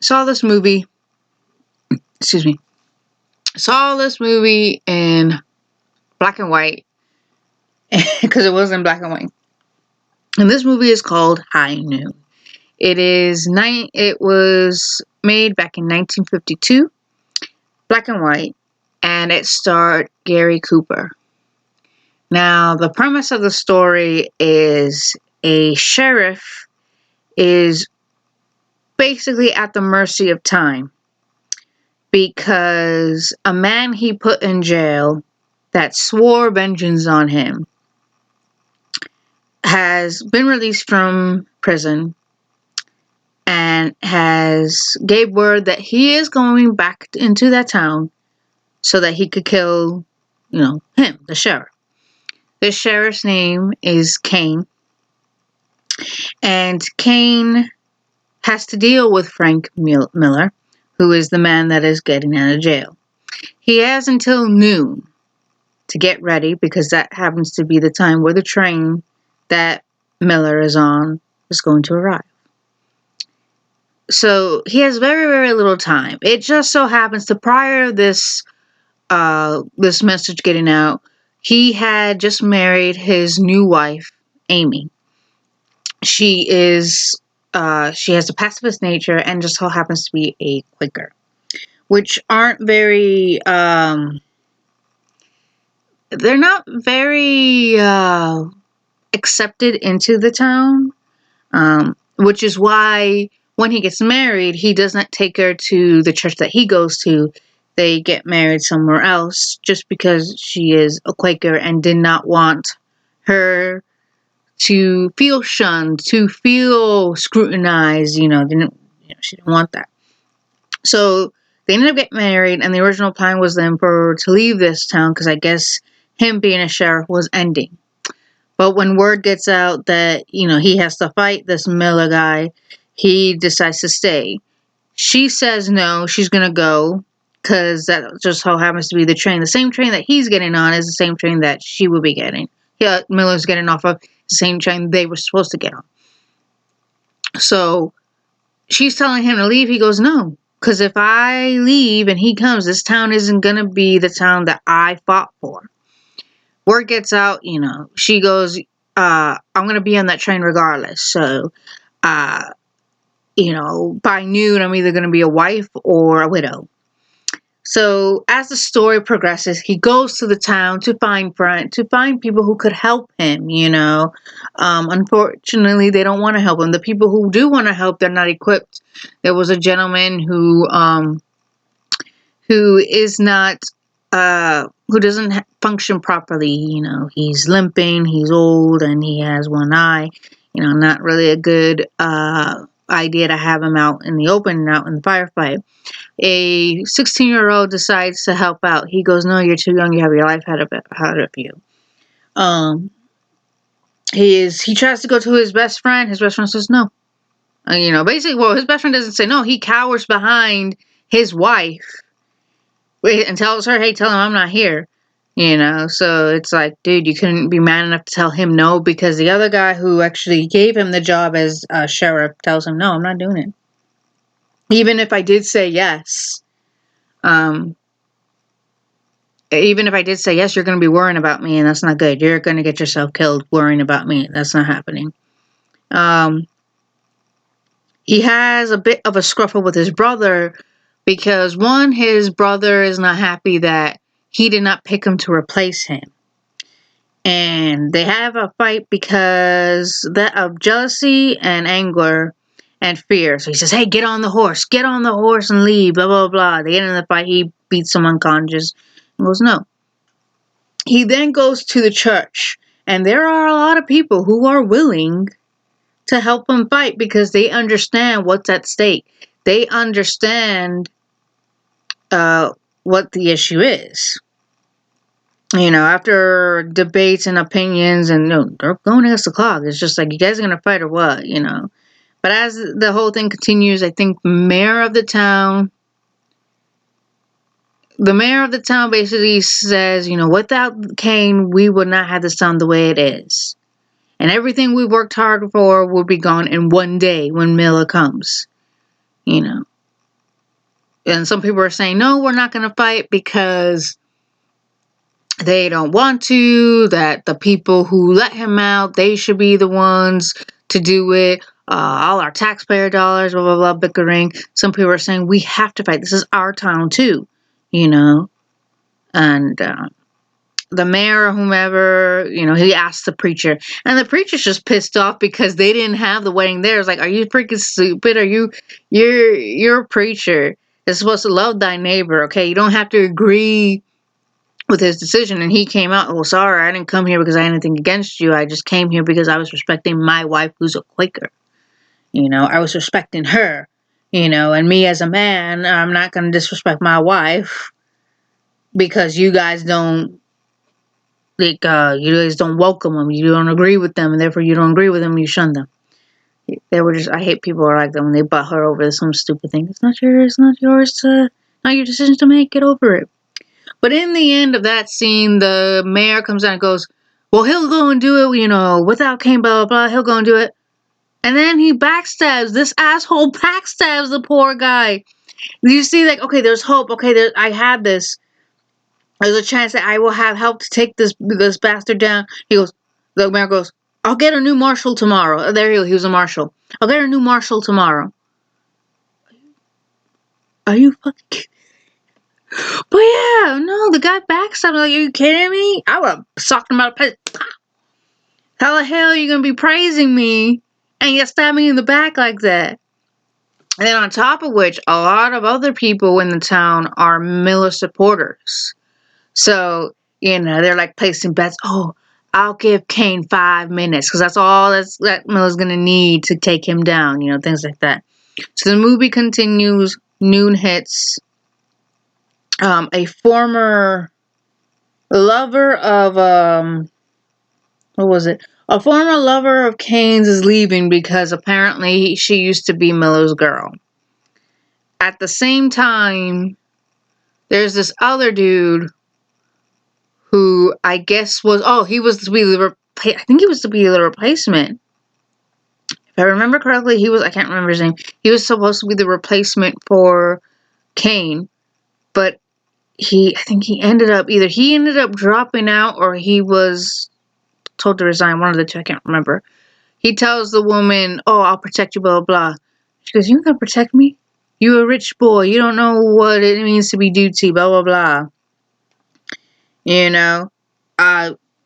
saw this movie. Excuse me. Saw this movie in black and white because it was in black and white. And this movie is called High Noon. It was made back in 1952, black and white, and it starred Gary Cooper. Now, the premise of the story is a sheriff is basically at the mercy of time because a man he put in jail that swore vengeance on him has been released from prison and has gave word that he is going back into that town so that he could kill, him, the sheriff. The sheriff's name is Kane. And Kane has to deal with Frank Miller, who is the man that is getting out of jail. He has until noon to get ready because that happens to be the time where the train that Miller is on is going to arrive. So he has very, very little time. It just so happens to prior this message getting out, he had just married his new wife, Amy. She has a pacifist nature and just so happens to be a Quaker, which aren't very, they're not very accepted into the town, which is why when he gets married, he does not take her to the church that he goes to. They get married somewhere else just because she is a Quaker and did not want her to feel shunned, to feel scrutinized, she didn't want that. So they ended up getting married, and the original plan was then for her to leave this town because I guess him being a sheriff was ending. But when word gets out that, he has to fight this Miller guy, he decides to stay. She says no, she's going to go because that just how happens to be the train. The same train that he's getting on is the same train that she will be getting. Yeah, Miller's getting off of the same train they were supposed to get on. So she's telling him to leave. He goes, no, because if I leave and he comes, this town isn't going to be the town that I fought for. Word gets out, she goes, I'm going to be on that train regardless. So, by noon, I'm either going to be a wife or a widow. So as the story progresses, he goes to the town to find people who could help him, Unfortunately, they don't want to help him. The people who do want to help, they're not equipped. There was a gentleman who is not, who doesn't function properly. He's limping, he's old, and he has one eye. Not really a good idea to have him out in the open, out in the firefight. A 16-year-old decides to help out. He goes, no, you're too young. You have your life ahead of you. He tries to go to his best friend. His best friend says no. His best friend doesn't say no. He cowers behind his wife and tells her, hey, tell him I'm not here. So it's like, dude, you couldn't be man enough to tell him no because the other guy who actually gave him the job as sheriff tells him, no, I'm not doing it. Even if I did say yes, you're going to be worrying about me, and that's not good. You're going to get yourself killed worrying about me. That's not happening. He has a bit of a scruffle with his brother because, one, his brother is not happy that he did not pick him to replace him. And they have a fight because of jealousy and anger and fear. So he says, hey, get on the horse and leave, blah, blah, blah. They get in the fight. He beats him unconscious and goes, no. He then goes to the church, and there are a lot of people who are willing to help him fight because they understand what's at stake. They understand what the issue is. After debates and opinions, and they're going against the clock. It's just like, you guys are going to fight or what, But as the whole thing continues, I think the mayor of the town basically says, without Kane, we would not have this town the way it is. And everything we worked hard for will be gone in one day when Miller comes. And some people are saying, no, we're not going to fight because they don't want to, that the people who let him out, they should be the ones to do it. All our taxpayer dollars, blah, blah, blah, bickering. Some people are saying, we have to fight. This is our town too, you know. And the mayor or whomever, you know, he asked the preacher. And the preacher's just pissed off because they didn't have the wedding there. It's like, are you freaking stupid? You're a preacher. You're supposed to love thy neighbor, okay? You don't have to agree with his decision. And he came out, well, sorry, I didn't come here because I had anything against you. I just came here because I was respecting my wife, who's a Quaker. You know, I was respecting her, you know, and me as a man, I'm not going to disrespect my wife because you guys don't, like, you guys don't welcome them. You don't agree with them, and therefore you don't agree with them, you shun them. They were just, I hate people who are like that when they butt her over some stupid thing. It's not yours to, not your decision to make, get over it. But in the end of that scene, the mayor comes out and goes, well, he'll go and do it, you know, without Kane, blah, blah, blah, he'll go and do it. And then he backstabs, this asshole backstabs the poor guy. You see, like, okay, there's hope, okay, I have this. There's a chance that I will have help to take this bastard down. The mayor goes, I'll get a new marshal tomorrow. There he was a marshal. I'll get a new marshal tomorrow. Are you fucking kidding? But yeah, no, the guy backstabbed. Like, are you kidding me? I would have socked him out of place. How the hell are you going to be praising me and you stab me in the back like that? And then on top of which, a lot of other people in the town are Miller supporters. So, you know, they're like placing bets. Oh, I'll give Kane 5 minutes because that's all that Miller's going to need to take him down, you know, things like that. So the movie continues. Noon hits. A former lover of, what was it? A former lover of Kane's is leaving because apparently she used to be Miller's girl. At the same time, there's this other dude who I guess was, he was to be I think he was to be the replacement. If I remember correctly, I can't remember his name. He was supposed to be the replacement for Kane, but I think he ended up dropping out or he was told to resign. One of the two, I can't remember. He tells the woman, oh, I'll protect you, blah, blah, blah. She goes, you gonna protect me? You a rich boy. You don't know what it means to be duty, blah, blah, blah. You know,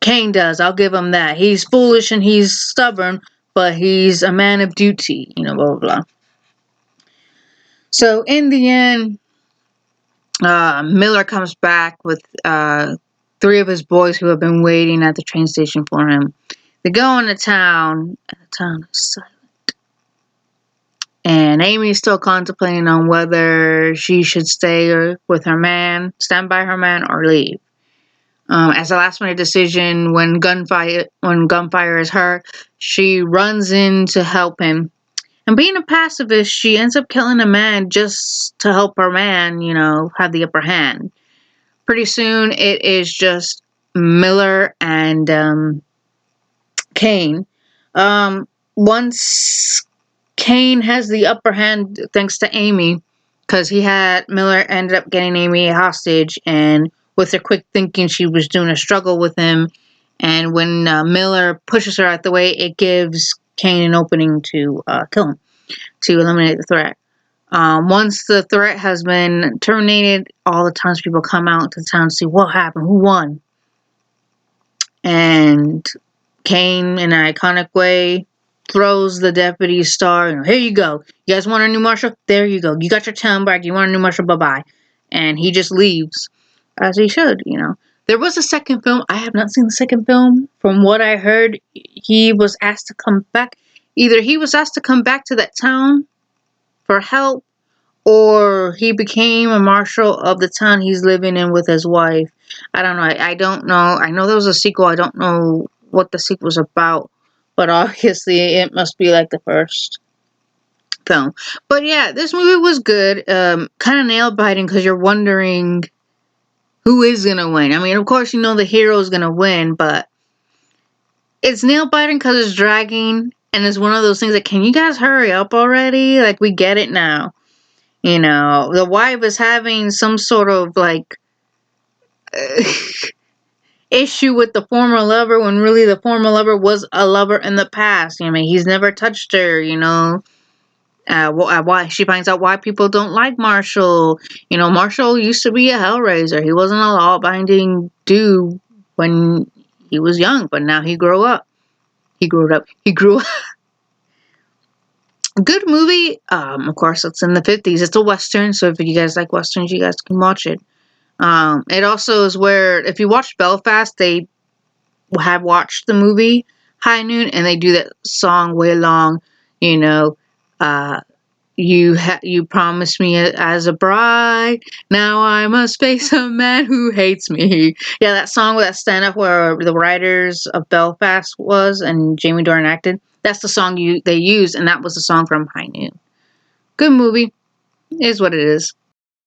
Kane does. I'll give him that. He's foolish and he's stubborn, but he's a man of duty, you know, blah, blah, blah. So in the end, Miller comes back with 3 of his boys who have been waiting at the train station for him. They go into town, and the town is silent. And Amy's still contemplating on whether she should stay with her man, stand by her man, or leave. As a last-minute decision, when gunfire is heard, she runs in to help him. And being a pacifist, she ends up killing a man just to help her man, you know, have the upper hand. Pretty soon, it is just Miller and Kane. Once Kane has the upper hand, thanks to Amy, because Miller ended up getting Amy a hostage, and with her quick thinking, she was doing a struggle with him. And when Miller pushes her out the way, it gives Kane an opening to kill him, to eliminate the threat. Once the threat has been terminated, all the townspeople come out to the town to see what happened, who won. And Kane, in an iconic way, throws the deputy's star. You know, here you go. You guys want a new marshal? There you go. You got your town back. You want a new marshal? Bye-bye. And he just leaves, as he should, you know. There was a second film. I have not seen the second film. From what I heard, he was asked to come back. Either he was asked to come back to that town for help, or he became a marshal of the town he's living in with his wife. I don't know. I don't know. I know there was a sequel. I don't know what the sequel was about, but obviously it must be like the first film. But yeah, this movie was good. Kind of nail-biting because you're wondering who is going to win. I mean, of course, you know the hero is going to win, but it's nail-biting because it's dragging, and it's one of those things like, can you guys hurry up already? Like, we get it now. You know, the wife is having some sort of like issue with the former lover when really the former lover was a lover in the past. I mean, he's never touched her, you know. Why she finds out why people don't like Marshall. You know, Marshall used to be a hellraiser. He wasn't a law-abiding dude when he was young, but now he grew up. He grew up. He grew up. Good movie. Of course, it's in the 50s. It's a Western, so if you guys like Westerns, you guys can watch it. It also is where, if you watch Belfast, they have watched the movie High Noon, and they do that song way long, you know, you promised me as a bride, now I must face a man who hates me. Yeah, that song with that stand-up where the writers of Belfast was and Jamie Dornan acted, that's the song they used, and that was the song from High Noon. Good movie. Is what it is.